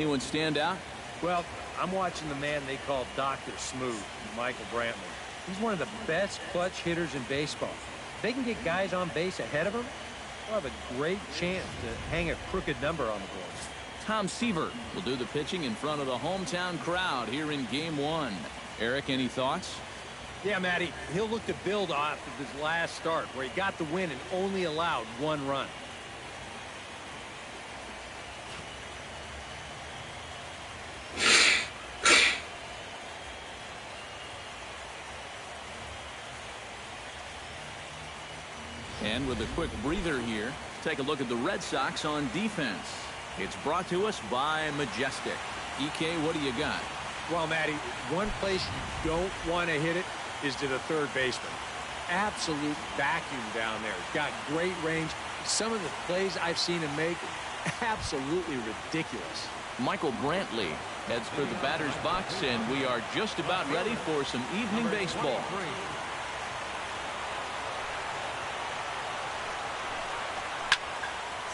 Anyone stand out? Well, I'm watching the man they call Dr. Smooth, Michael Brantley. He's one of the best clutch hitters in baseball. If they can get guys on base ahead of him, they'll have a great chance to hang a crooked number on the board. Tom Seaver will do the pitching in front of the hometown crowd here in Game 1. Eric, any thoughts? Yeah, Matty, he'll look to build off of his last start where he got the win and only allowed 1 run. And with a quick breather here, take a look at the Red Sox on defense. It's brought to us by Majestic. EK, what do you got? Well, Matty, one place you don't want to hit it is to the third baseman. Absolute vacuum down there. He's got great range. Some of the plays I've seen him make, absolutely ridiculous. Michael Brantley heads for the batter's box, and we are just about ready for some evening baseball.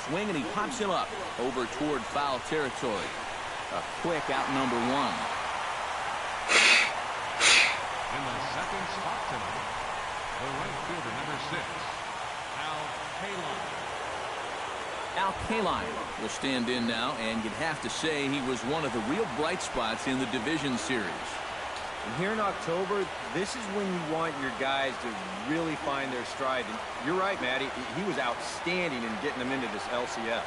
Swing, and he pops him up over toward foul territory. A quick out, number 1. In the second spot tonight, the right fielder, number 6, Al Kaline. Al Kaline will stand in now, and you'd have to say he was one of the real bright spots in the division series. And here in October, this is when you want your guys to really find their stride. And you're right, Matty. He was outstanding in getting them into this LCS.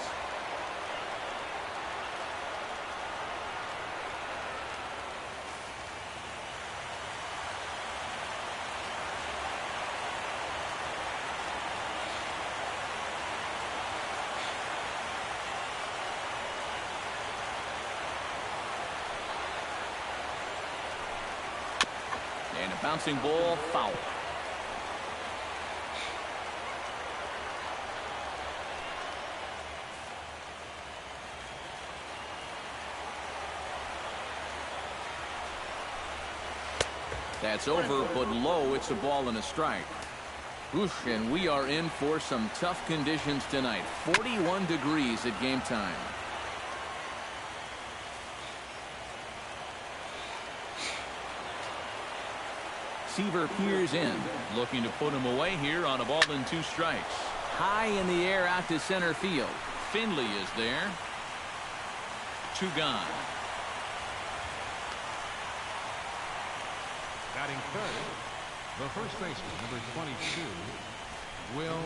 And a bouncing ball, foul. That's over, but low. It's a ball and a strike. Oof, and we are in for some tough conditions tonight. 41 degrees at game time. Seaver peers in, looking to put him away here on a ball and 2 strikes. High in the air out to center field. Finley is there. 2 gone. Batting third, the first baseman, number 22, Will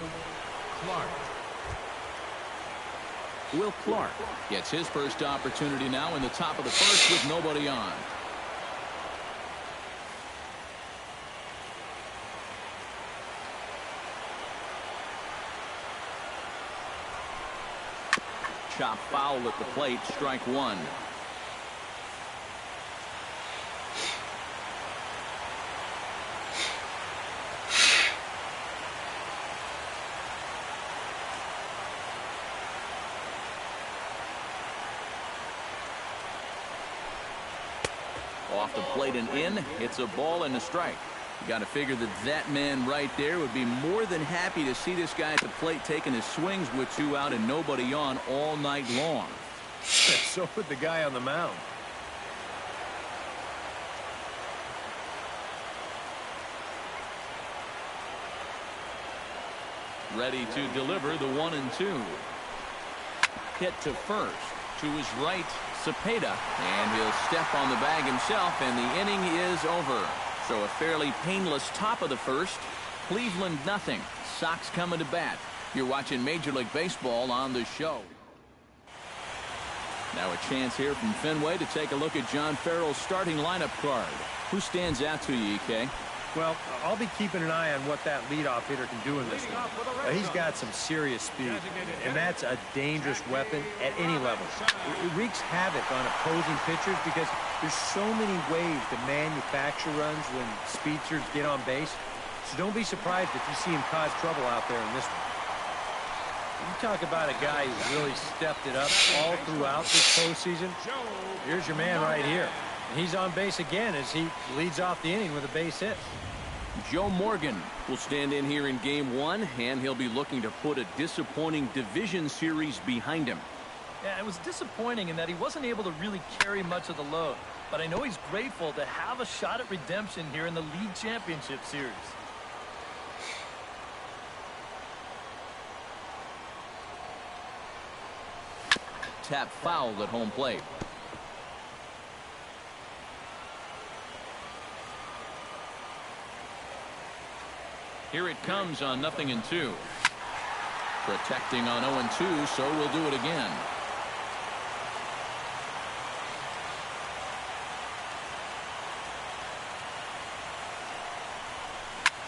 Clark. Will Clark gets his first opportunity now in the top of the first with nobody on. Chop foul at the plate, strike 1. Off the plate and in. It's a ball and a strike. You got to figure that man right there would be more than happy to see this guy at the plate taking his swings with 2 out and nobody on all night long. So would the guy on the mound. Ready to deliver the 1 and 2. Hit to first. To his right, Cepeda, and he'll step on the bag himself, and the inning is over. So a fairly painless top of the first. Cleveland nothing. Sox coming to bat. You're watching Major League Baseball on the show. Now a chance here from Fenway to take a look at John Farrell's starting lineup card. Who stands out to you, EK? Well, I'll be keeping an eye on what that leadoff hitter can do in this one. He's got some serious speed, and that's a dangerous weapon at any level. It wreaks havoc on opposing pitchers because there's so many ways to manufacture runs when speedsters get on base. So don't be surprised if you see him cause trouble out there in this one. You talk about a guy who's really stepped it up all throughout this postseason. Here's your man right here. And he's on base again as he leads off the inning with a base hit. Joe Morgan will stand in here in game 1, and he'll be looking to put a disappointing division series behind him. Yeah, it was disappointing in that he wasn't able to really carry much of the load. But I know he's grateful to have a shot at redemption here in the league championship series. Tap fouled at home plate. Here it comes on 0-2. Protecting on 0-2, so we'll do it again.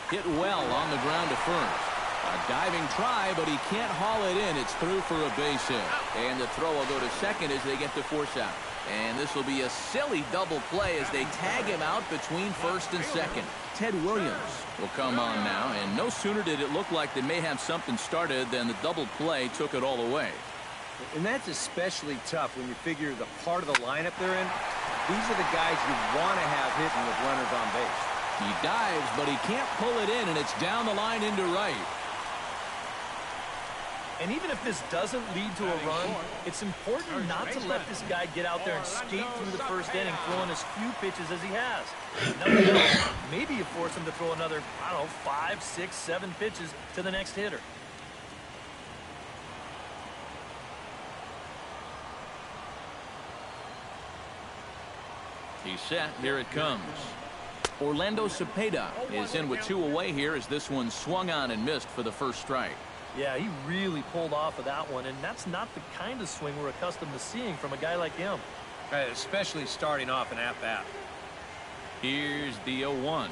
Hit well on the ground to first. A diving try, but he can't haul it in. It's through for a base hit. And the throw will go to second as they get the force out. And this will be a silly double play as they tag him out between first and second. Ted Williams will come on now, and no sooner did it look like they may have something started than the double play took it all away. And that's especially tough when you figure the part of the lineup they're in. These are the guys you want to have hitting with runners on base. He dives, but he can't pull it in, and it's down the line into right. And even if this doesn't lead to a run, it's important not to let this guy get out there and skate through the first inning, throwing as few pitches as he has. Nothing else, maybe you force him to throw another, I don't know, 5, 6, 7 pitches to the next hitter. He's set. Here it comes. Orlando Cepeda is in with 2 away here as this one swung on and missed for the first strike. Yeah, he really pulled off of that one, and that's not the kind of swing we're accustomed to seeing from a guy like him. Especially starting off an at-bat. Here's the 0-1.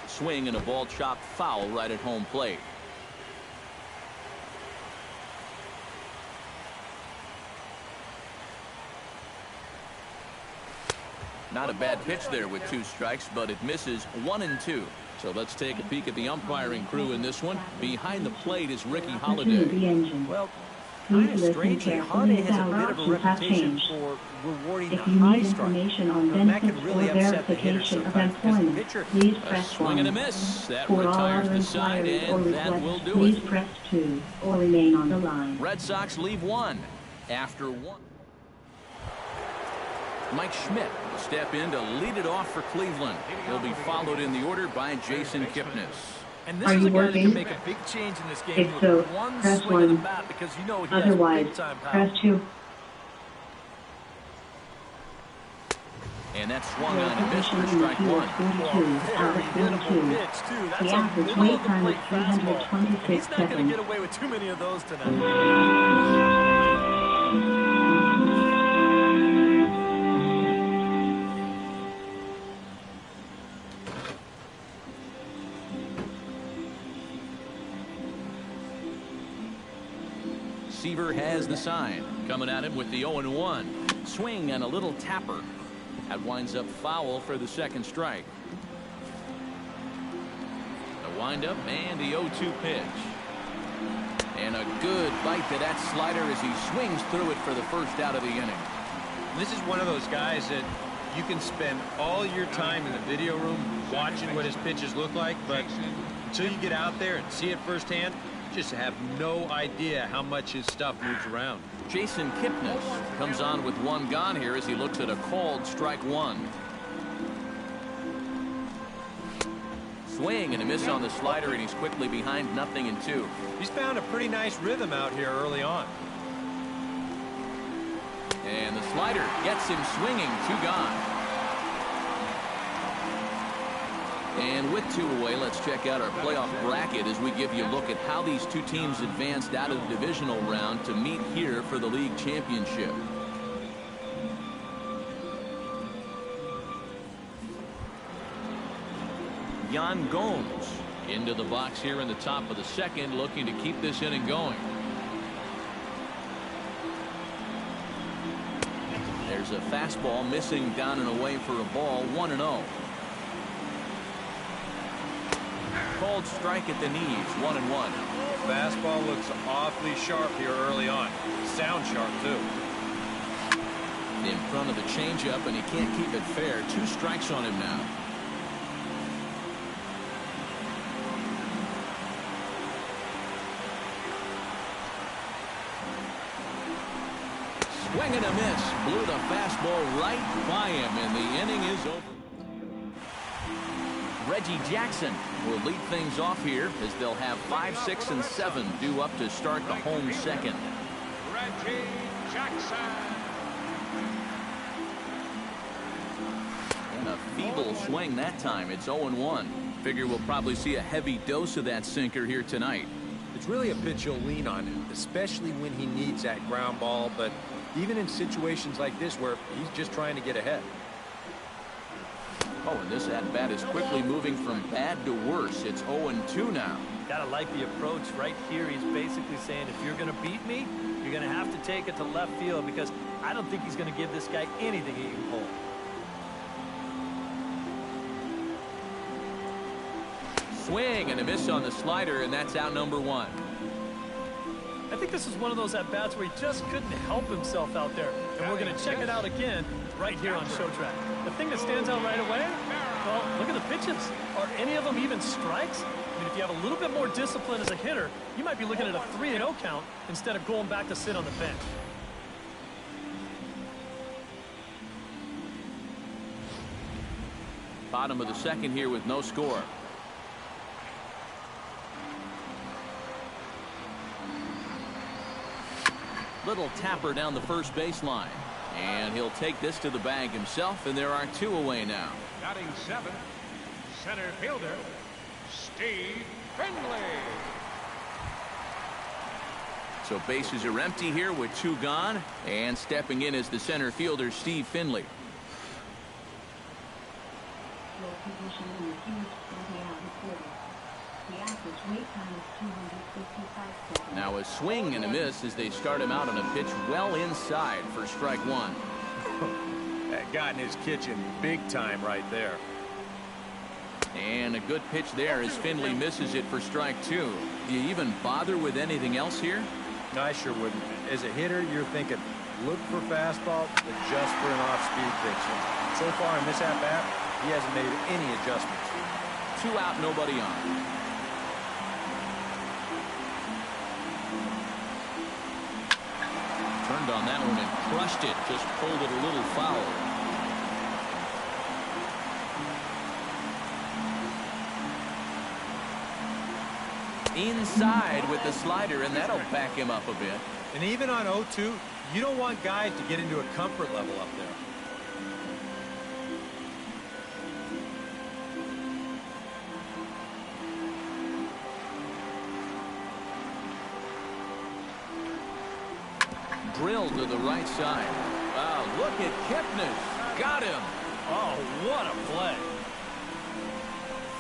Swing and a ball chopped foul right at home plate. Not a bad pitch there with 2 strikes, but it misses 1-2. So let's take a peek at the umpiring crew in this one. Behind the plate is Ricky Holiday. Well, kind of strangely, Holiday has a bit of a reputation for rewarding the high strike. And that can really upset the hitter sometimes because the pitcher... A swing and a miss. That retires the side, and that will do it. Press 2 or remain on the line. Red Sox leave 1 after 1. Mike Schmidt will step in to lead it off for Cleveland. He'll be followed in the order by Jason Kipnis. And this is a guy that can make a big change in this game with one swing of the bat because you know he has big-time power. Press 2. And that swung on and missed for strike 1. Very hittable pitch, too. That's a middle-of-the-plate fastball. He's not going to get away with too many of those tonight. Seaver has the sign. Coming at him with the 0-1. Swing and a little tapper. That winds up foul for the second strike. The windup and the 0-2 pitch. And a good bite to that slider as he swings through it for the first out of the inning. This is one of those guys that you can spend all your time in the video room watching what his pitches look like, but until you get out there and see it firsthand, just have no idea how much his stuff moves around. Jason Kipnis comes on with 1 gone here as he looks at a called strike 1. Swing and a miss on the slider, and he's quickly behind 0-2. He's found a pretty nice rhythm out here early on. And the slider gets him swinging. 2 gone. And with 2 away, let's check out our playoff bracket as we give you a look at how these 2 teams advanced out of the divisional round to meet here for the league championship. Yan Gomes into the box here in the top of the second, looking to keep this inning going. There's a fastball missing down and away for a ball. 1-0. Called strike at the knees. 1-1. Fastball looks awfully sharp here early on. Sound sharp too. In front of the changeup, and he can't keep it fair. 2 strikes on him now. Swing and a miss. Blew the fastball right by him, and the inning is over. Reggie Jackson will lead things off here as they'll have 5, 6, and 7 due up to start the home second. Reggie Jackson. And a feeble swing that time. It's 0-1. Figure we'll probably see a heavy dose of that sinker here tonight. It's really a pitch you'll lean on him, especially when he needs that ground ball, but even in situations like this where he's just trying to get ahead. Oh, and this at-bat is quickly moving from bad to worse. It's 0-2 now. Gotta like the approach right here. He's basically saying, if you're gonna beat me, you're gonna have to take it to left field, because I don't think he's gonna give this guy anything he can pull. Swing and a miss on the slider, and that's out number 1. I think this is one of those at-bats where he just couldn't help himself out there. And we're going to check it out again right here on Show Track. The thing that stands out right away, well, look at the pitches. Are any of them even strikes? I mean, if you have a little bit more discipline as a hitter, you might be looking at a 3-0 count instead of going back to sit on the bench. Bottom of the second here with no score. Little tapper down the first baseline. And he'll take this to the bag himself, and there are 2 away now. Batting 7, center fielder, Steve Finley. So bases are empty here with 2 gone, and stepping in is the center fielder, Steve Finley. Your position in the field will be out recorded. The average wait time is 255 seconds. Now a swing and a miss as they start him out on a pitch well inside for strike 1. That got in his kitchen big time right there. And a good pitch there as Finley misses it for strike 2. Do you even bother with anything else here? No, I sure wouldn't. As a hitter, you're thinking, look for fastball, adjust for an off-speed pitch. And so far in this at-bat, he hasn't made any adjustments. 2 out, nobody on. Turned on that one and crushed it. Just pulled it a little foul. Inside with the slider, and that'll back him up a bit. And even on 0-2, you don't want guys to get into a comfort level up there. Drilled to the right side. Wow, look at Kipnis. Got him. Oh, what a play.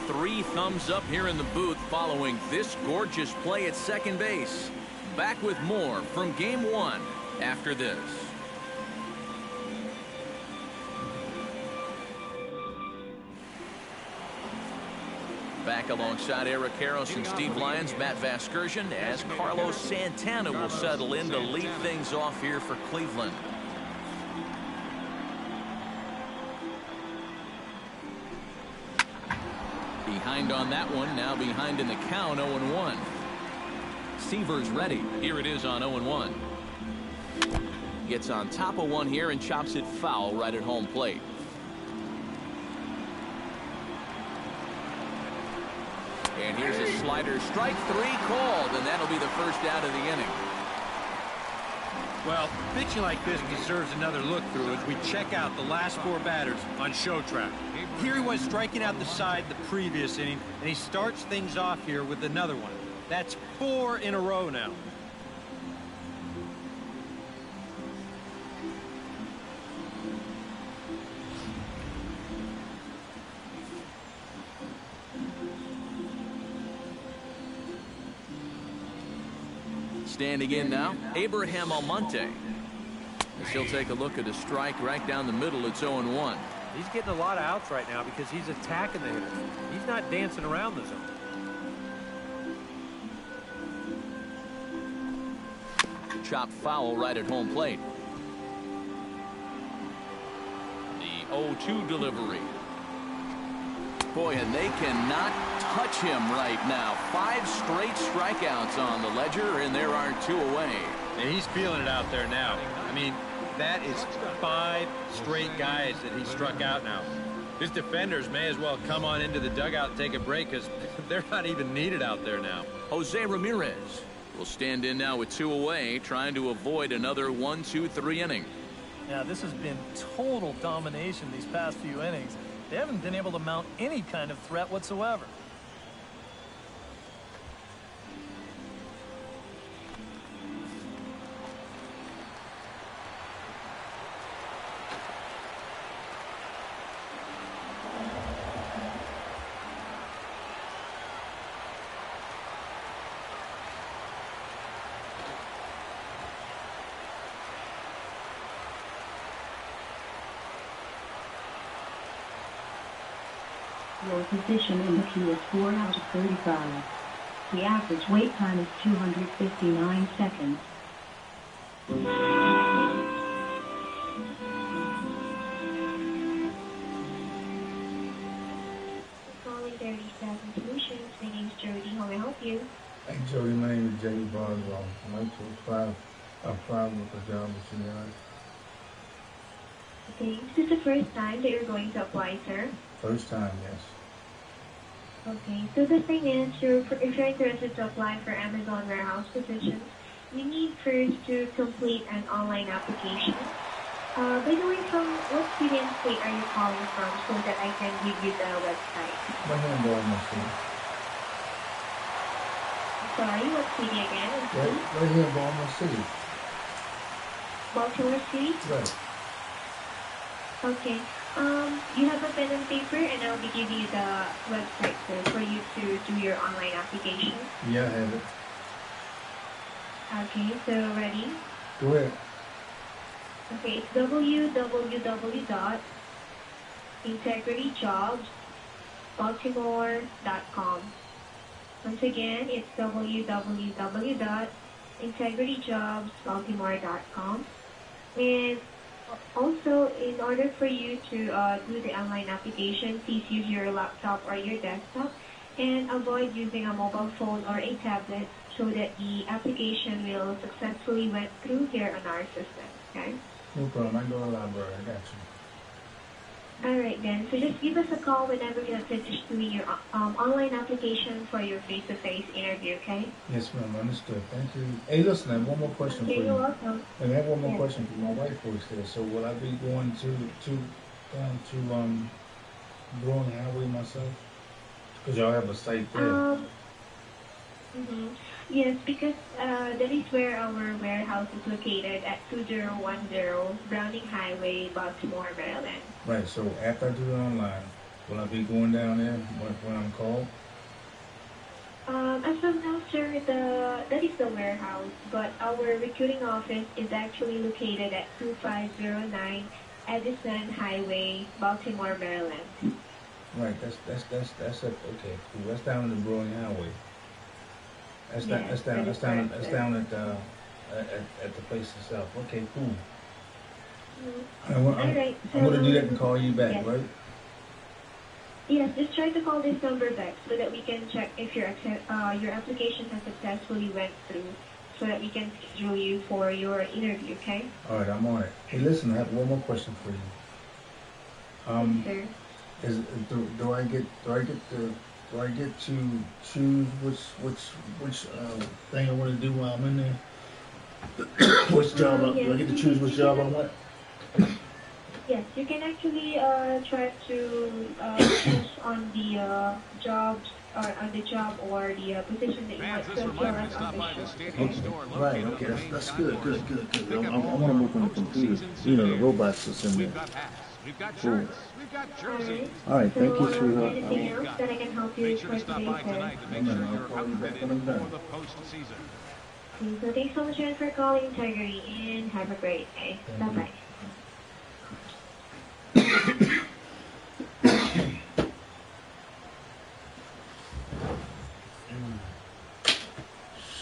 3 thumbs up here in the booth following this gorgeous play at second base. Back with more from Game 1 after this. Back alongside Eric Karros and Steve Lyons, Matt Vasgersian, as Carlos Santana will settle in to lead things off here for Cleveland. Behind on that one, now behind in the count, 0-1. Seaver's ready. Here it is on 0-1. Gets on top of one here and chops it foul right at home plate. And here's a slider, strike 3 called, and that'll be the first out of the inning. Well, pitching like this deserves another look through as we check out the last 4 batters on Show Track. Here he was striking out the side the previous inning, and he starts things off here with another one. That's 4 in a row now. Standing in now, Abraham Almonte. As he'll take a look at a strike right down the middle. It's 0-1. He's getting a lot of outs right now because he's attacking the hitter. He's not dancing around the zone. Chop foul right at home plate. The 0-2 delivery. Boy, and they cannot touch him right now. 5 straight strikeouts on the ledger, and there are 2 away. And he's feeling it out there now. I mean, That is 5 straight guys that he struck out now. His defenders may as well come on into the dugout and take a break because they're not even needed out there now. Jose Ramirez will stand in now with 2 away, trying to avoid another 1-2-3 inning. Yeah, this has been total domination these past few innings. They haven't been able to mount any kind of threat whatsoever. Your position in the queue is 4 out of 35. The average wait time is 259 seconds. Calling 37 Solutions. My name is Jody. How may I help you? Hey Jody, my name is Jay Boswell. I'd like to apply with a job with you guys. Okay, is this the first time that you're going to apply, sir? First time, yes. Okay, so the thing is, if you're interested to apply for Amazon warehouse positions, you need first to complete an online application. By the way, from what city and state are you calling from so that I can give you the website? My name is Baltimore City. Sorry, what city again? Right here in Baltimore City. Baltimore City? Right. Okay. You have a pen and paper, and I'll be giving you the website, sir, for you to do your online application. Yeah, I have it. Okay, so ready? Go ahead. Okay, it's www.integrityjobsbaltimore.com. Once again, it's www.integrityjobsbaltimore.com. And also, in order for you to do the online application, please use your laptop or your desktop and avoid using a mobile phone or a tablet so that the application will successfully went through here on our system, okay? No problem. I go to the library. I got you. Alright then, so just give us a call whenever you have finished doing your online application for your face-to-face interview, okay? Yes, ma'am. Understood. Thank you. Hey, listen, I have one more question for Okay, you. you're welcome. And I have one more question for my wife works there. So will I be going down to Brewing Highway myself? Because y'all have a site there. Yes, because that is where our warehouse is located at 2010 Browning Highway, Baltimore, Maryland. Right, so after I do it online, will I be going down there when I'm called? As of now, sir, that is the warehouse, but our recruiting office is actually located at 2509 Edison Highway, Baltimore, Maryland. Right, that's it. Okay, cool. That's down on the Brewing Highway. That's down at the place itself. Okay, cool. I'm gonna do that and call you back, yes. right? Yes, just try to call this number back so that we can check if your application has successfully went through, so that we can schedule you for your interview. Okay? All right, I'm on it. Hey, listen, I have one more question for you. Sir. Do I get to choose which thing I want to do while I'm in there? Which job? Do I get to choose which job I want? Yes, you can actually try to choose on the jobs or on the job or the position that you want to fill us on the show. Right. Okay. That's good. Good. I want to work on the computer. You know, the robots that's in there. Cool. All right. Thank you, sweetheart. Anything else that I can help you with for today, sir? I'll call you back when I'm done. So thanks so much for calling Integrity and have a great day. Bye-bye.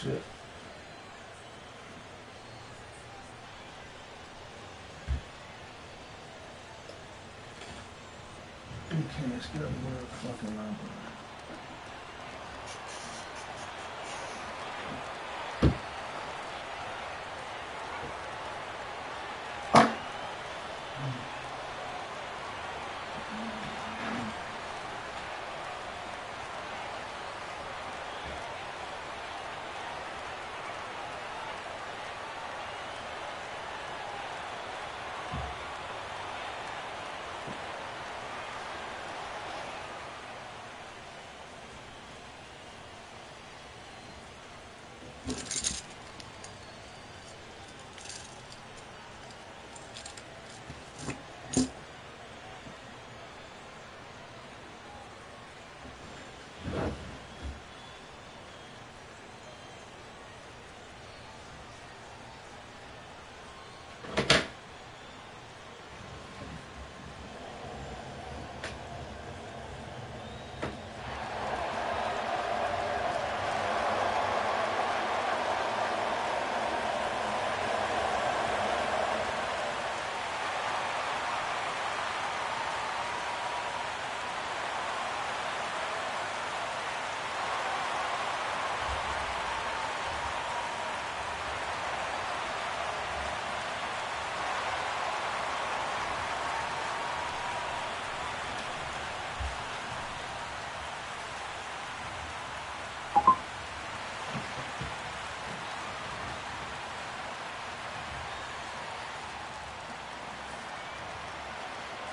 Shit. Okay, let's get up and go to the fucking library.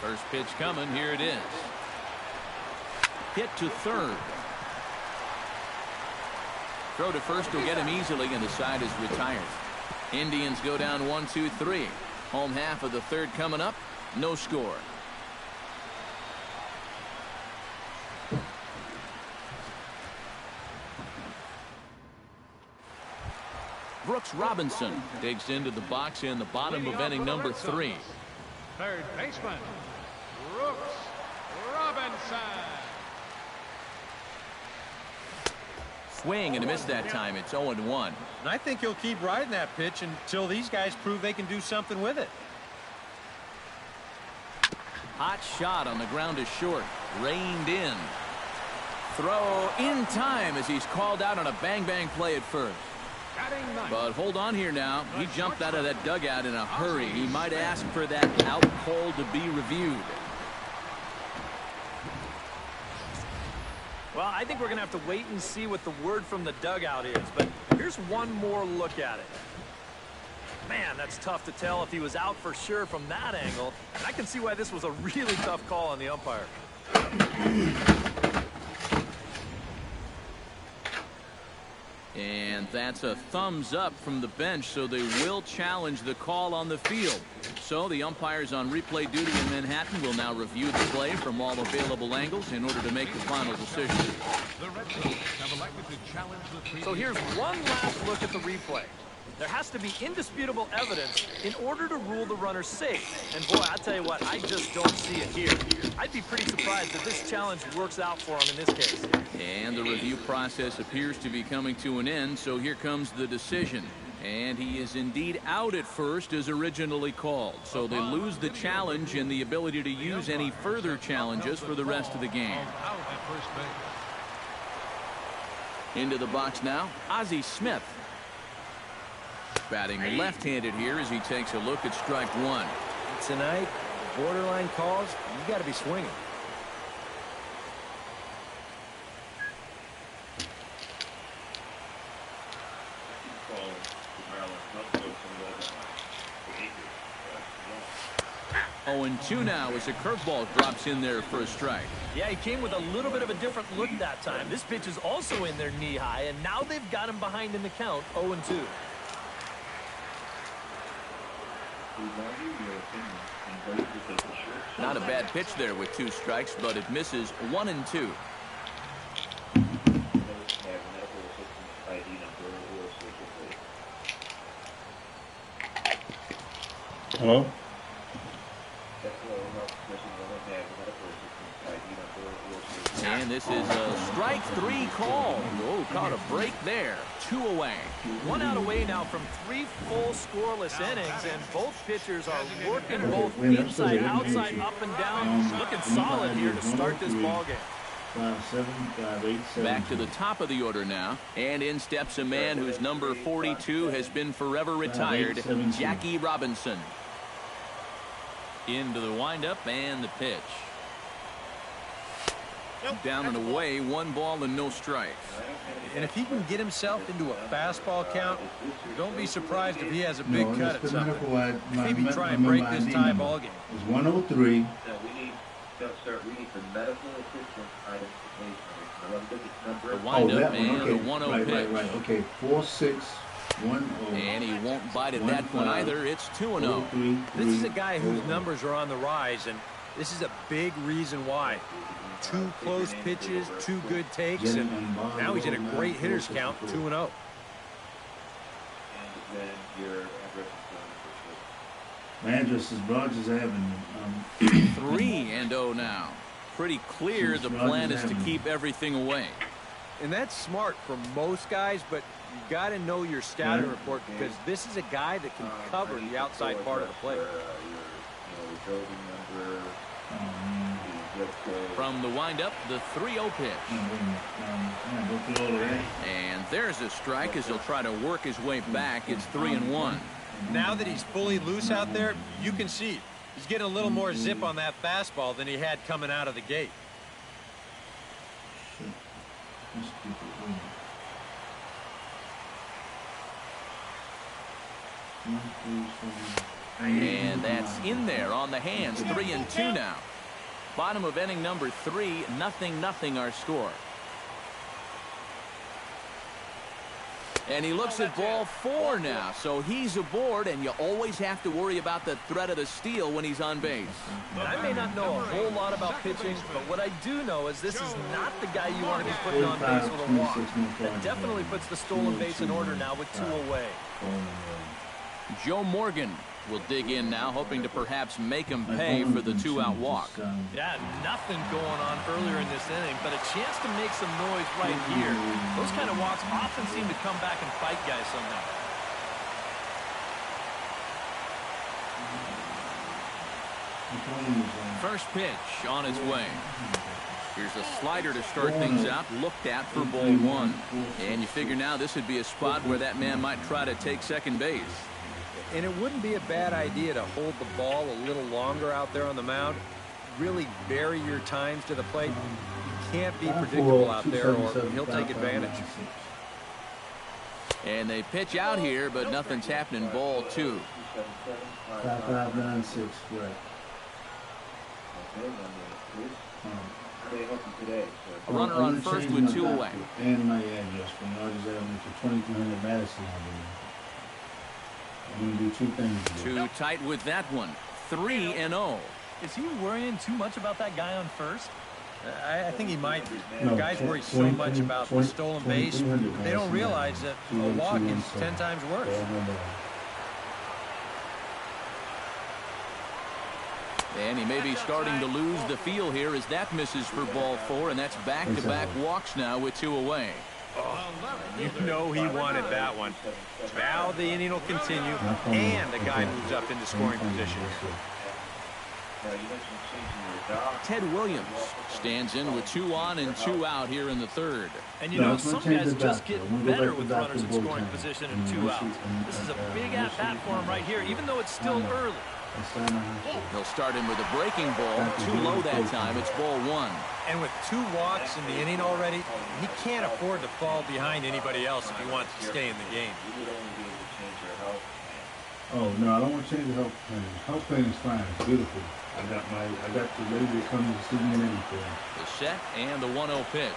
First pitch coming. Here it is. Hit to third. Throw to first will get him easily, and the side is retired. Indians go down 1-2-3. Home half of the third coming up. No score. Brooks Robinson digs into the box in the bottom of inning number 3. Third baseman, Brooks Robinson. Swing and a miss that time. It's 0-1. And I think he'll keep riding that pitch until these guys prove they can do something with it. Hot shot on the ground is short. Reined in. Throw in time as he's called out on a bang-bang play at first. But hold on here now. He jumped out of that dugout in a hurry. He might ask for that out call to be reviewed. Well, I think we're going to have to wait and see what the word from the dugout is. But here's one more look at it. Man, that's tough to tell if he was out for sure from that angle. And I can see why this was a really tough call on the umpire. And that's a thumbs up from the bench, so they will challenge the call on the field. So the umpires on replay duty in Manhattan will now review the play from all available angles in order to make the final decision. The Red Sox have elected to challenge the So here's one last look at the replay. There has to be indisputable evidence in order to rule the runner safe. And boy, I tell you what, I just don't see it here. I'd be pretty surprised if this challenge works out for him in this case. And the review process appears to be coming to an end, so here comes the decision. And he is indeed out at first as originally called. So they lose the challenge and the ability to use any further challenges for the rest of the game. out at first base. Into the box now, Ozzie Smith. Batting left-handed here as he takes a look at strike one. Tonight, borderline calls, you got to be swinging. Oh, and 2 now as a curveball drops in there for a strike. Yeah, he came with a little bit of a different look that time. This pitch is also in there knee-high, and now they've got him behind in the count, 0-2. Not a bad pitch there with 2 strikes, but it misses 1 and 2. Hello? And this is a strike 3 call. Oh, caught a break there. 2 away. 1 out away now from 3 full scoreless innings, and both pitchers are working both inside, outside, up and down, looking solid here to start this ballgame. 5, 7, 5, 8, 7. Back to the top of the order now, and in steps a man whose number 42 has been forever retired, Jackie Robinson. Into the windup and the pitch. Down and away, 1 ball and no strikes. And if he can get himself into a fastball count, don't be surprised if he has a big cut at something. Maybe try and break this tie ball game. It's 103. We need the medical assistance items. The windup and the 1-0 pitch. Right. Okay, 4, 6, 1, 0. And he won't bite at that one either. It's 2-0. This is a guy whose numbers are on the rise, and this is a big reason why. 2 close pitches, 2 good takes, and now he's in a great hitter's count, 2-0. My address is Rogers Avenue. 3-0 now. Pretty clear the plan is to keep everything away. And that's smart for most guys, but you got to know your scouting report because this is a guy that can cover the outside part of the plate. From the windup, the 3-0 pitch. And there's a strike as he'll try to work his way back. It's 3-1. Now that he's fully loose out there, you can see he's getting a little more zip on that fastball than he had coming out of the gate. And that's in there on the hands. 3-2 now. Bottom of inning number 3, 0-0 our score. And he looks at ball 4 now, so he's aboard, and you always have to worry about the threat of the steal when he's on base. I may not know a whole lot about pitching, but what I do know is this is not the guy you want to be putting on base with a walk. That definitely puts the stolen base in order now with 2 away. Joe Morgan will dig in now, hoping to perhaps make him pay for the 2-out walk. Yeah, nothing going on earlier in this inning, but a chance to make some noise right here. Those kind of walks often seem to come back and bite guys somehow. First pitch on its way. Here's a slider to start things out, looked at for ball 1. And you figure now this would be a spot where that man might try to take second base. And it wouldn't be a bad idea to hold the ball a little longer out there on the mound. Really vary your times to the plate. You can't be predictable out there or he'll take advantage. And they pitch out here, but nothing's happening. Ball 2. 5596, right. A runner on first with 2 away. And my address from Rogers Avenue to 2300 Madison Avenue. I'm going to do 2 things. Too tight with that one. 3-0. Is he worrying too much about that guy on first? I think he might be. No, Guys worry so much about the stolen base, they don't realize that a walk is 10 times worse. And he may be starting to lose the feel here as that misses for ball 4, and that's back-to-back walks now with 2 away. Oh, you know he wanted that one. Now the inning will continue, and the guy moves up into scoring position. Ted Williams stands in with 2 on and 2 out here in the 3rd. And you know, some guys just get better with runners in scoring position and 2 outs. This is a big at-bat for him right here, even though it's still early. He'll start him with a breaking ball. Too low that time. It's ball 1. And with 2 walks in the inning already, he can't afford to fall behind anybody else if he wants to stay in the game. Oh no, I don't want to change the health plan. Health plan is fine. It's beautiful. I got the lady that comes to see me and everything. The set and the 1-0 pitch.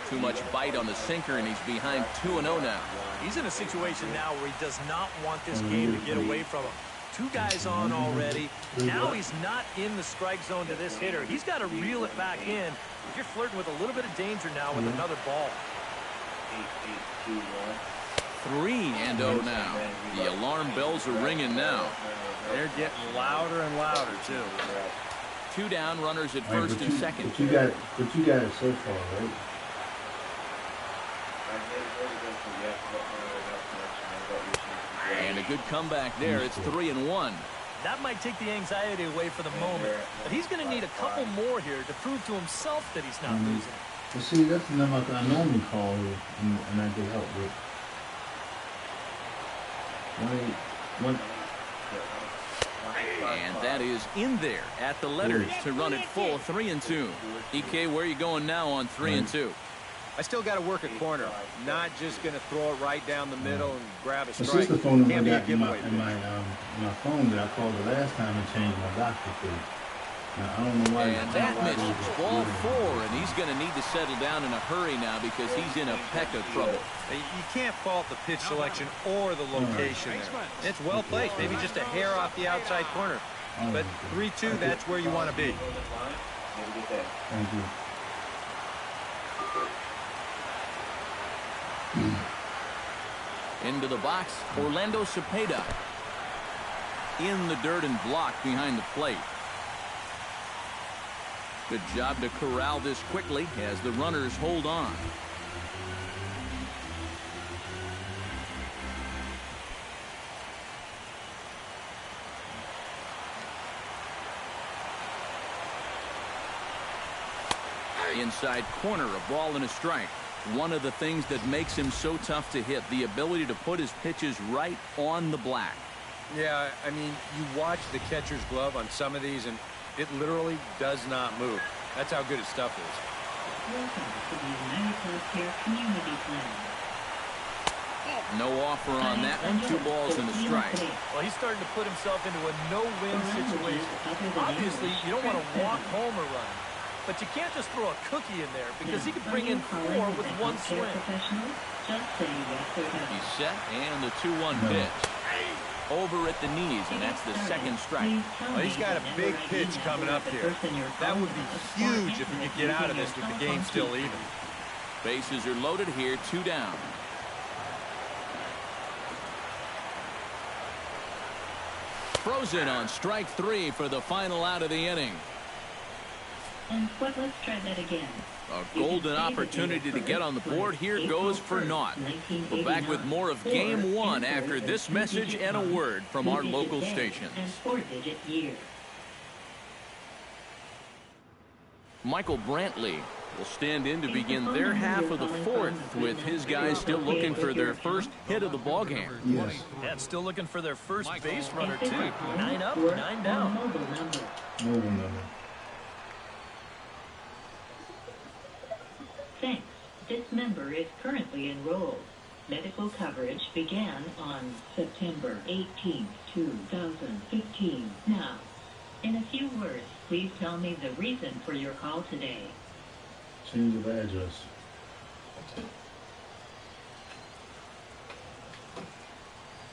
Too much bite on the sinker, and he's behind 2-0 now. He's in a situation now where he does not want this game to get away from him. 2 guys on already. Now he's not in the strike zone to this hitter. He's got to reel it back in. You're flirting with a little bit of danger now with another ball. 3-0 now. The alarm bells are ringing now. They're getting louder and louder, too. 2 down, runners at first and second. But you got it so far, right? And a good comeback there. It's 3-1. That might take the anxiety away for the moment, but he's going to need a couple more here to prove to himself that he's not losing. Well, see, that's the number I normally call here, and I get help with. And that is in there at the letters to run it full. 3-2. EK, where are you going now on 3-2? I still got to work a corner. Not just going to throw it right down the middle and grab a strike. This is the phone number I Can't be a got in giveaway. my phone that I called the last time and changed my doctor fee. Now, I don't know why. And that misses. Ball 4, and he's going to need to settle down in a hurry now because he's in a peck of trouble. You can't fault the pitch selection or the location there. It's well placed, maybe just a hair off the outside corner. But 3-2, that's where you want to be. Thank you. Into the box, Orlando Cepeda. In the dirt and blocked behind the plate. Good job to corral this quickly as the runners hold on. Inside corner, a ball and a strike. One of the things that makes him so tough to hit, the ability to put his pitches right on the black. Yeah, I mean, you watch the catcher's glove on some of these, and it literally does not move. That's how good his stuff is. Welcome to the United Healthcare Community Plan. No offer on that one. 2 balls and a strike. Well, he's starting to put himself into a no-win situation. Obviously, you don't want to walk home a run. But you can't just throw a cookie in there because he could bring in 4 with 1 swing. He's set, and the 2-1 pitch. Over at the knees, and that's the 2nd strike. Well, he's got a big pitch coming up here. That would be huge if he could get out of this with the game still even. Bases are loaded here, 2 down. Frozen on strike 3 for the final out of the inning. Let's try that again. A golden opportunity to get on the board here goes for naught. We're back with more of Game 1 after this message and a word from our local stations. Michael Brantley will stand in to begin their half of the 4th with his guys still looking for their first hit of the ballgame. Yes. And still looking for their first base runner, too. 9 up, 9 down. Mobile number. Thanks. This member is currently enrolled. Medical coverage began on September 18, 2015. Now, in a few words, please tell me the reason for your call today. Change of address.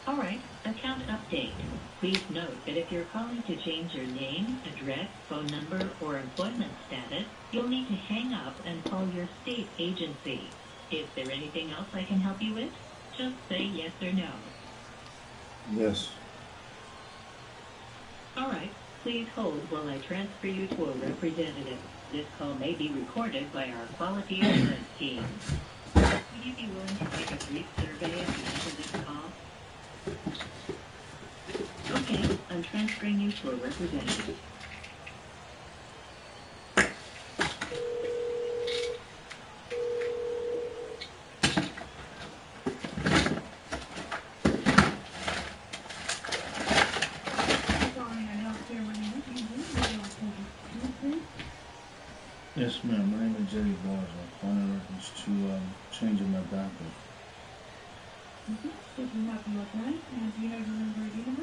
All right, account update. Please note that if you're calling to change your name, address, phone number, or employment status, you'll need to hang up and call your state agency. Is there anything else I can help you with? Just say yes or no. Yes. All right, please hold while I transfer you to a representative. This call may be recorded by our quality assurance team. Would you be willing to take a brief survey at the end of this call? Okay, I'm transferring you to a representative. Yes, ma'am. My name is Jerry Bars. I'm calling reference to changing my doctor. If you have to look right, and do you have your number again?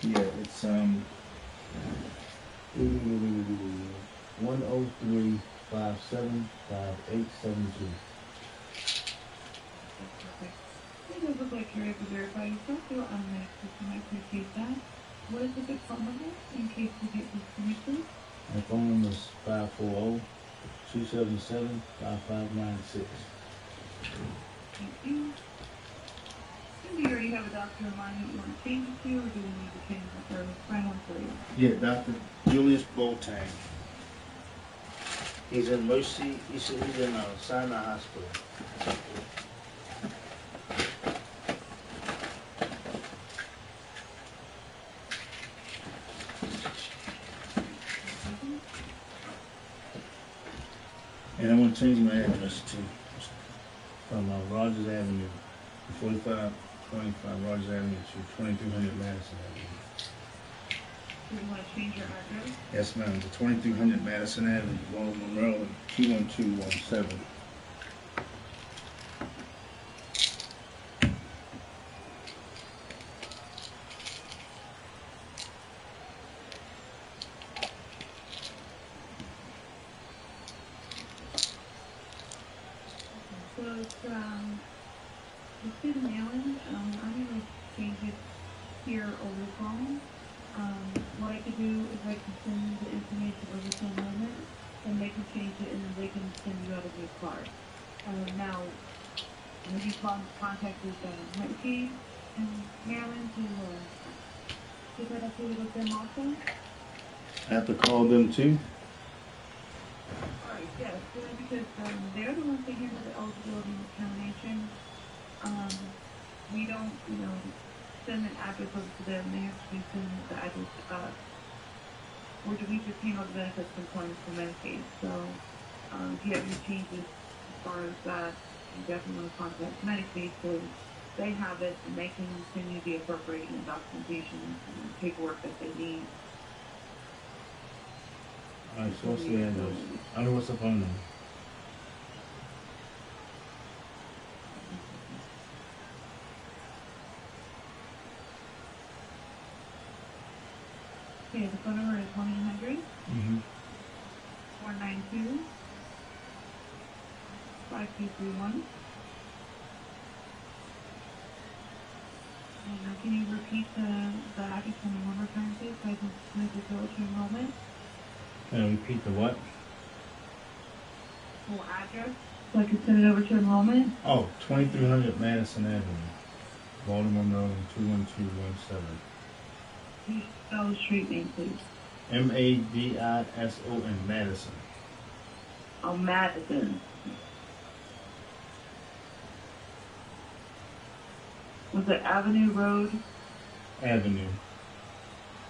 Yeah, it's 103575872. It does look like you're able to verify yourself, so I'm going to system. I appreciate that. What is the good phone number in case you get disconnected? My phone number is 540-277-5596. Thank you. And do you already have a doctor in mind that you want to change it to, or do we need to change the service? Find one for you. Yeah, Dr. Julius Boateng. He's in Mercy. He's in Sinai Hospital. And I want to change my address to from Rogers Avenue, 4525 Rogers Avenue to 2300 Madison Avenue. Do you want to change your address? Yes, ma'am. To 2300 Madison Avenue, Baltimore, Maryland, 21217. It's in mailing. I'm going to change it here over the phone. What I could do is I can send you the information over the phone moment, and they can change it, and then they can send you out a new card. Now, would you contact with Medicaid in Maryland to get that updated with them also? I have to call them too? Alright, yes, because they're the ones that handle the eligibility and determination. We don't, send an address over to them. They have to be sending the address to us. Or do we just handle the benefits components for Medicaid? So, if you have any changes as far as that, you definitely want to contact Medicaid so they have it and they can send you the appropriate documentation and paperwork that they need. Alright, so what's the address? I know what's the phone number. 2031. And can you repeat the address for me one more time, please, so I can submit the bill to enrollment? Can I repeat the what? Full address, so I can send it over to enrollment? Oh, 2300 Madison Avenue, Baltimore, Maryland, 21217. Can you spell the street name, please? Madison, Madison. Oh, Madison. Was it Avenue Road? Avenue.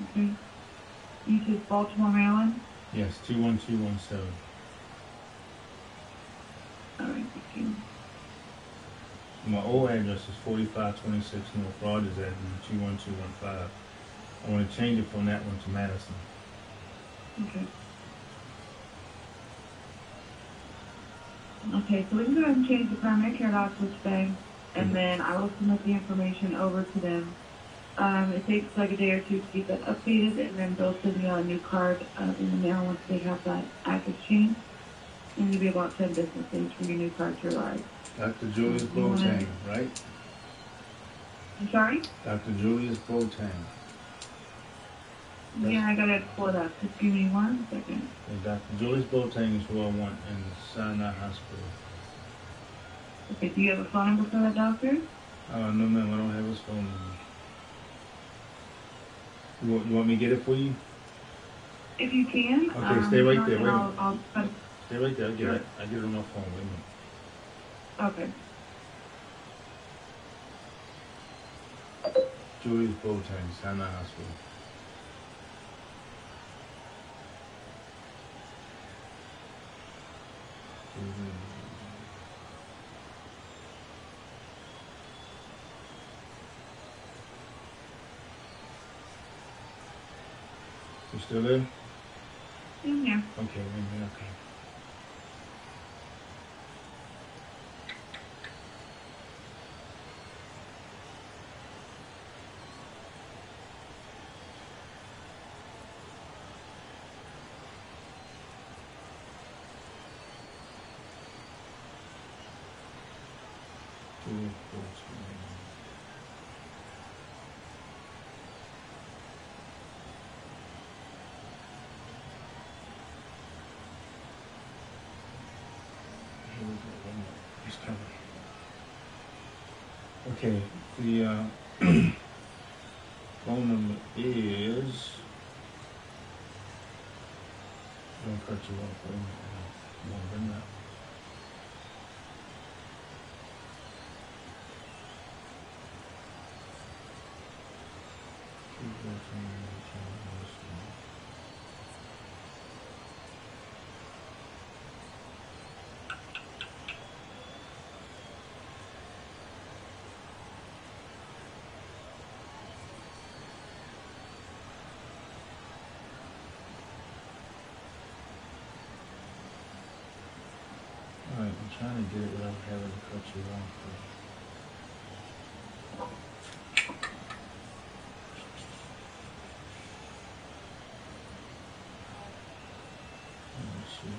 Okay. You said Baltimore, Maryland? Yes, 21217. All right, thank you. My old address is 4526 North Rogers Avenue, 21215. I want to change it from that one to Madison. Okay. Okay, so we can go ahead and change the primary care doctor today, and then I will submit the information over to them. It takes like a day or two to get that updated, and then they'll send you a new card in the mail once they have that address change. And it'll be about 10 business days for your new card to arrive. Dr. Julius Boateng, right? I'm sorry? Dr. Julius Boateng. Yeah, I gotta pull it up. Just give me 1 second. Dr. Julius Boateng is who I want in Sinai Hospital. Okay, do you have a phone number for that doctor? No, ma'am, I don't have his phone number. You want me to get it for you? If you can. Okay, stay right there. Wait a minute. I'll Stay right there. I get it on my phone. Wait a minute. okay. Julius Boateng, Sinai Hospital. You still there? In here. Okay, okay. Julius Boateng. He's coming. Okay, the phone number is. Don't cut you off. Wait a minute. Come on, bring that. Alright, I'm trying to get it without having to cut you off. Let's see.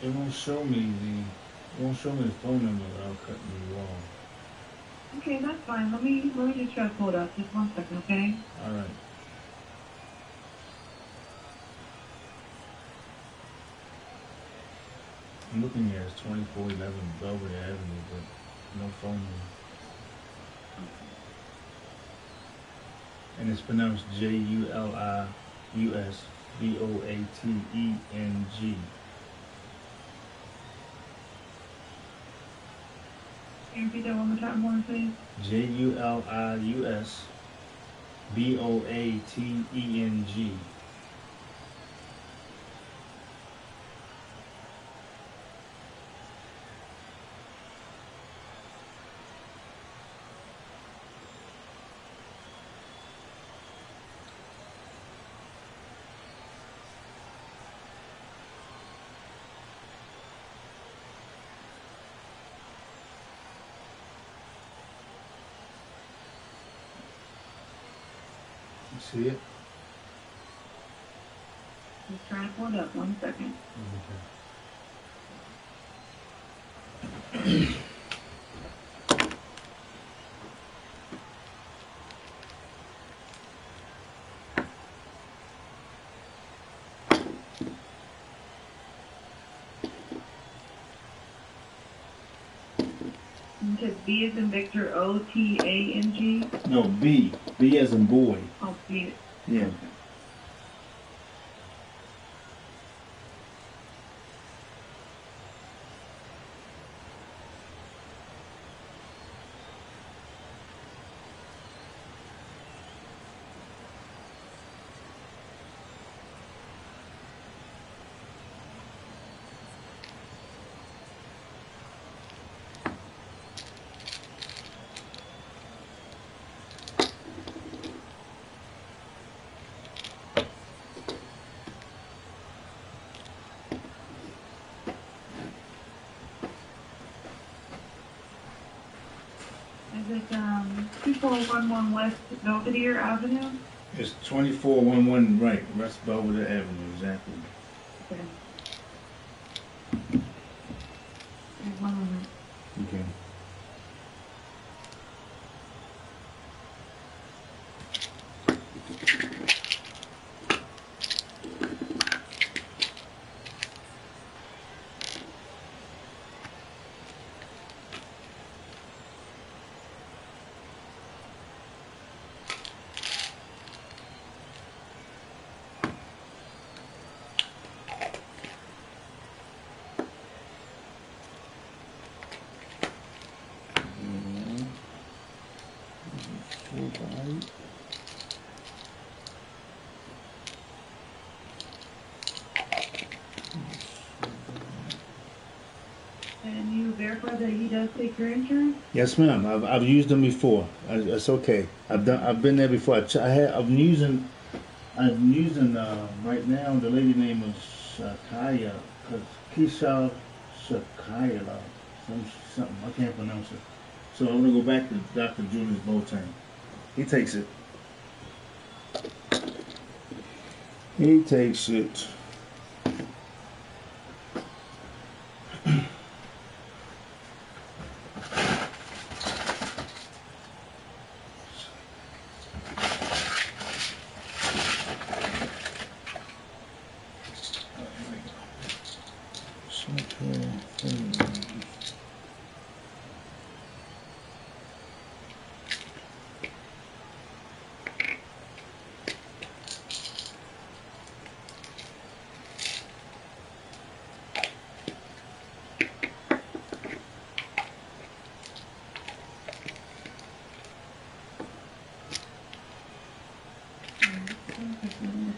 It won't show me the phone number without cutting you off. Okay, that's fine. Let me just try to pull it up. Just 1 second, okay? All right. I'm looking here. It's 2411 Belgrade Avenue, but no phone number. And it's pronounced Julius Boateng. Can you repeat that one more time for me, please? Julius Boateng. See it? Just trying to pull it up. 1 second. Okay. Okay, B as in Victor, O-T-A-N-G. No, B. B as in boy. Oh, B. Yeah. Is it 2411 West Belvedere Avenue? It's 2411 right, West Belvedere Avenue, exactly. Okay. Okay, 1 moment. Okay. And you verify that he does take your insurance? Yes, ma'am. I've used them before. It's okay. I've been there before. I'm using right now. The lady name is Shakaya, Keisha Shakaya, something I can't pronounce it. So I'm gonna go back to Dr. Julius Boateng. He takes it. He takes it.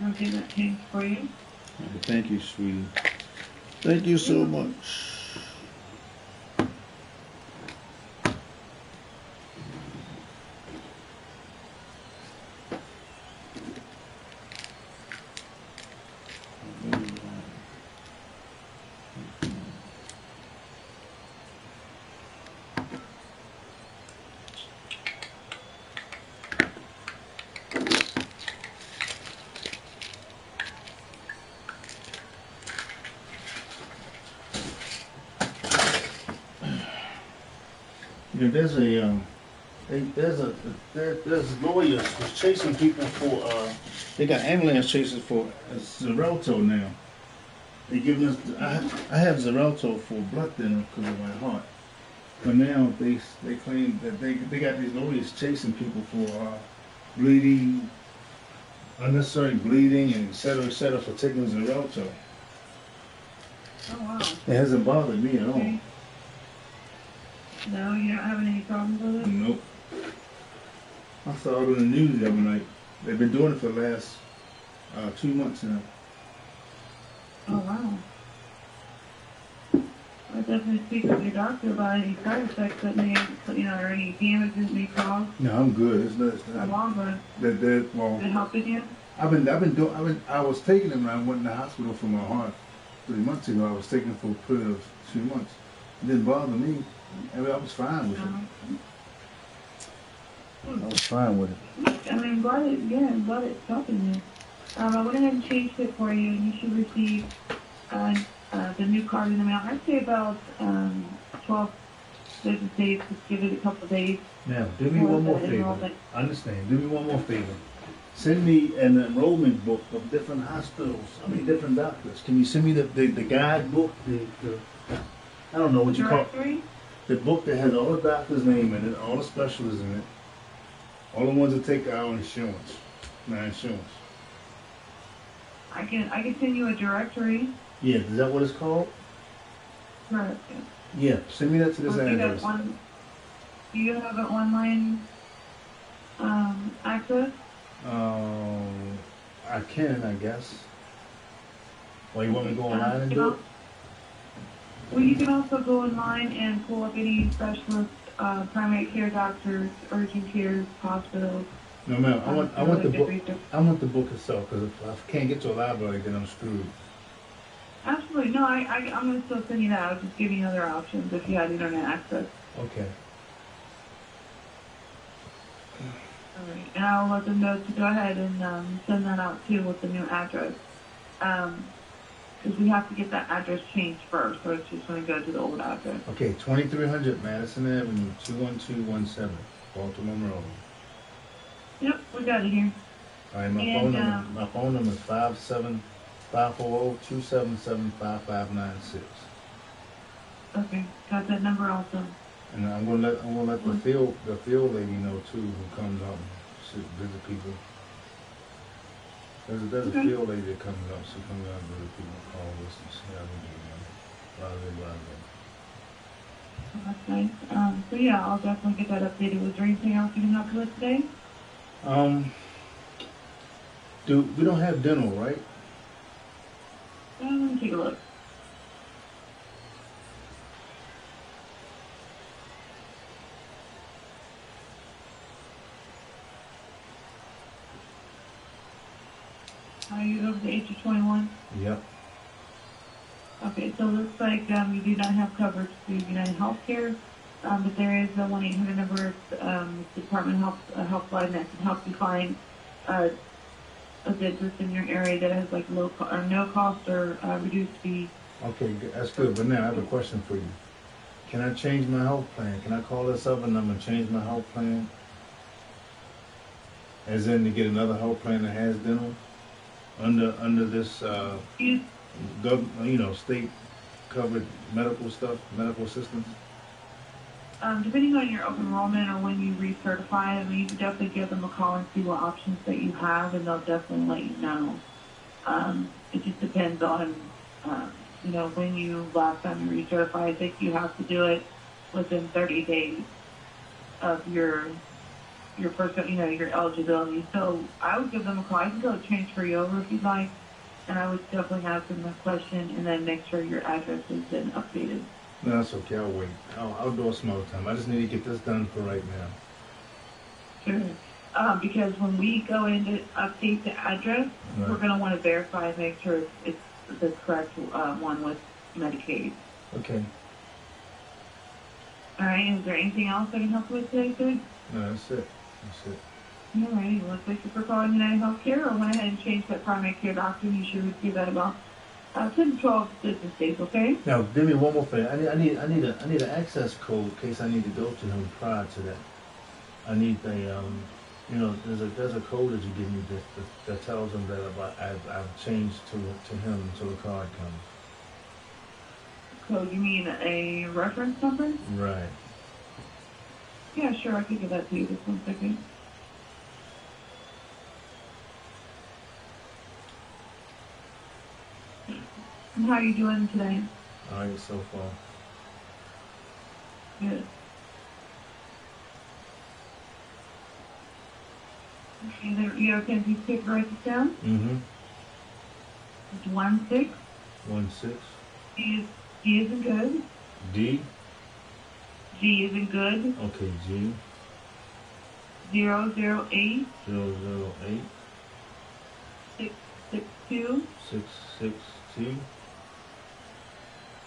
I'll do that change for you. Thank you, sweetie. Thank you so much. You know, there's lawyers who's chasing people for they got ambulance chasers for Xarelto now. They giving us I have Xarelto for blood thinner because of my heart, but now they claim that they got these lawyers chasing people for bleeding, unnecessary bleeding, and et cetera for taking Xarelto. Oh, wow. It hasn't bothered me at all. Okay. No, you don't have any problems with it? Nope. I saw it on the news the other night. They've been doing it for the last 2 months now. Oh, wow. I definitely speak with your doctor about any side effects that may, or any damages may cause. No, I'm good. It's In the long run. well, Is it helping you? I was taking them when I went in the hospital for my heart 3 months ago. I was taking it for a period of 2 months. It didn't bother me. I was fine with it. I was fine with it. I mean, I'm glad it's helping you. I went ahead and changed it for you, and you should receive the new card in the mail. I'd say about 12 business days. Just give it a couple of days. Now, do me one more favor. Understand? Do me one more favor. Send me an enrollment book of different hospitals. I mean, different doctors. Can you send me the guidebook? I don't know what you call it. The book that has all the doctors' name in it, all the specialists in it, all the ones that take our insurance, my insurance. I can send you a directory. Yeah, is that what it's called? Right. Yeah, send me that to this address. Do you have an online access? I can, I guess. Well, you want me to go online and do it? Well, you can also go online and pull up any specialist, primary care doctors, urgent care, hospitals. No, ma'am. I want the book. I want the book itself, because if I can't get to a library, then I'm screwed. Absolutely. No, I'm going to still send you that. I'll just give you other options if you had internet access. Okay. All right. And I'll let them know to go ahead and send that out too with the new address. Because we have to get that address changed first, so it's just going to go to the old address. Okay, 2300 Madison Avenue, 21217, Baltimore, Maryland. Yep, we got it here. All right, my phone number is 570-277-5596. Okay, got that number also. And I'm gonna let the field lady know too, who comes out and visit people. There's a field lady that comes up. She comes out and visit people, call us and see how we do. Blah blah blah. Oh, that's nice. So yeah, I'll definitely get that updated. Was there anything else you can help with today? We don't have dental, right? Let me take a look. Are you over the age of 21? Yep. Okay, so it looks like you do not have coverage through United Healthcare, but there is a 1-800 number, Department Helpline that can help you find a dentist in your area that has like no cost or reduced fee. Okay, that's good. But now I have a question for you. Can I change my health plan? Can I call this other number and change my health plan? As in to get another health plan that has dental under this state covered medical assistance? Depending on your open enrollment or when you recertify, I mean, you can definitely give them a call and see what options that you have, and they'll definitely let you know. It just depends on, when you last time you recertify. I think you have to do it within 30 days of your your eligibility. So I would give them a call. I can go transfer you over if you'd like, and I would definitely ask them a question and then make sure your address has been updated. No, that's okay. I'll wait. I'll do it some other time. I just need to get this done for right now. Sure. Because when we go in to update the address, we're going to want to verify and make sure it's the correct one with Medicaid. Okay. All right. Is there anything else I can help you with today, sir? No, that's it. All right. Well, thank you for calling United Healthcare. I went ahead and changed that primary care doctor. You should receive that about 10 to 12 business days, okay? Now, do me one more thing. I need an access code in case I need to go to him prior to that. I need there's a code that you give me that tells him that I've changed to him until the card comes. Code? You mean a reference number? Right. Yeah, sure. I can give that to you. Just 1 second. And how are you doing today? All right, so far. Good. Okay, there, you okay if you pick write this down? Mm-hmm. It's 16. 16. G is in good. D. G is in good. Okay, G. 008. 008. 662. 662.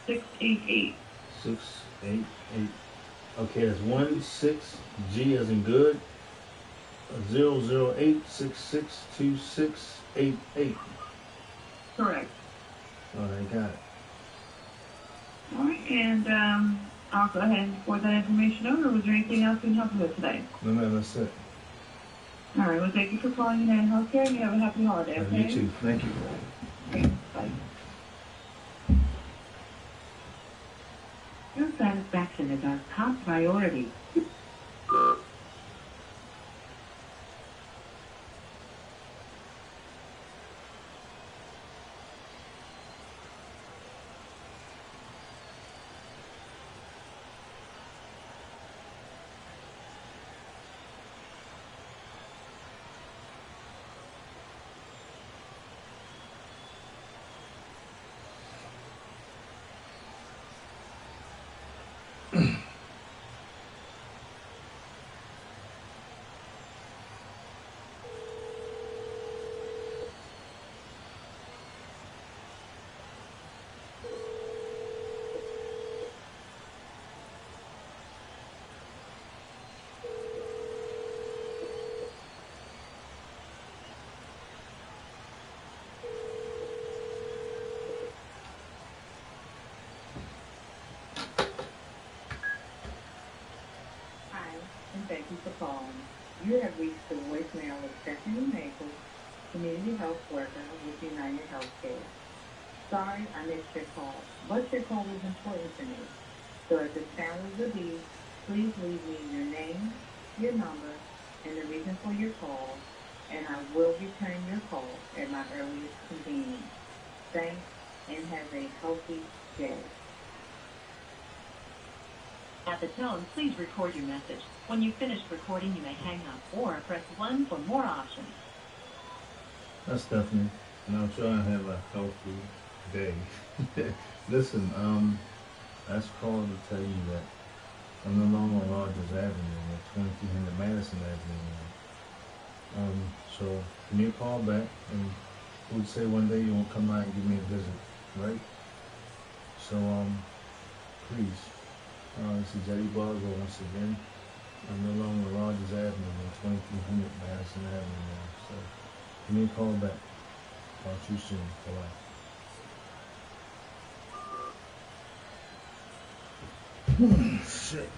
688. 688. Okay, that's 16. G as in good. 008662688. Correct. All right, got it. All right, and I'll go ahead and forward that information over. Was there anything else we can help you with today? No, ma'am, that's it. All right. Well, thank you for calling United Healthcare, and you have a happy holiday, okay? You too. Thank you. Okay, bye. Your satisfaction is our top priority. And thank you for calling. You have reached the voicemail of Stephanie Maples, Community Health Worker with United Healthcare. Sorry I missed your call, but your call was important to me. So at the sound of the beep, please leave me your name, your number, and the reason for your call, and I will return your call at my earliest convenience. Thanks, and have a healthy day. At the tone, please record your message. When you've finished recording, you may hang up or press 1 for more options. That's Stephanie, and I'll try and have a healthy day. Listen, I was calling to tell you that I'm no longer on Rogers Avenue at 2300 Madison Avenue. So give me a call back, and who'd say one day you won't come by and give me a visit, right? So please, this is Eddie Bargo once again. I'm no longer on Rogers Avenue at 2300 Madison Avenue now. So give me a call back. Talk to you soon. Bye-bye. Shit.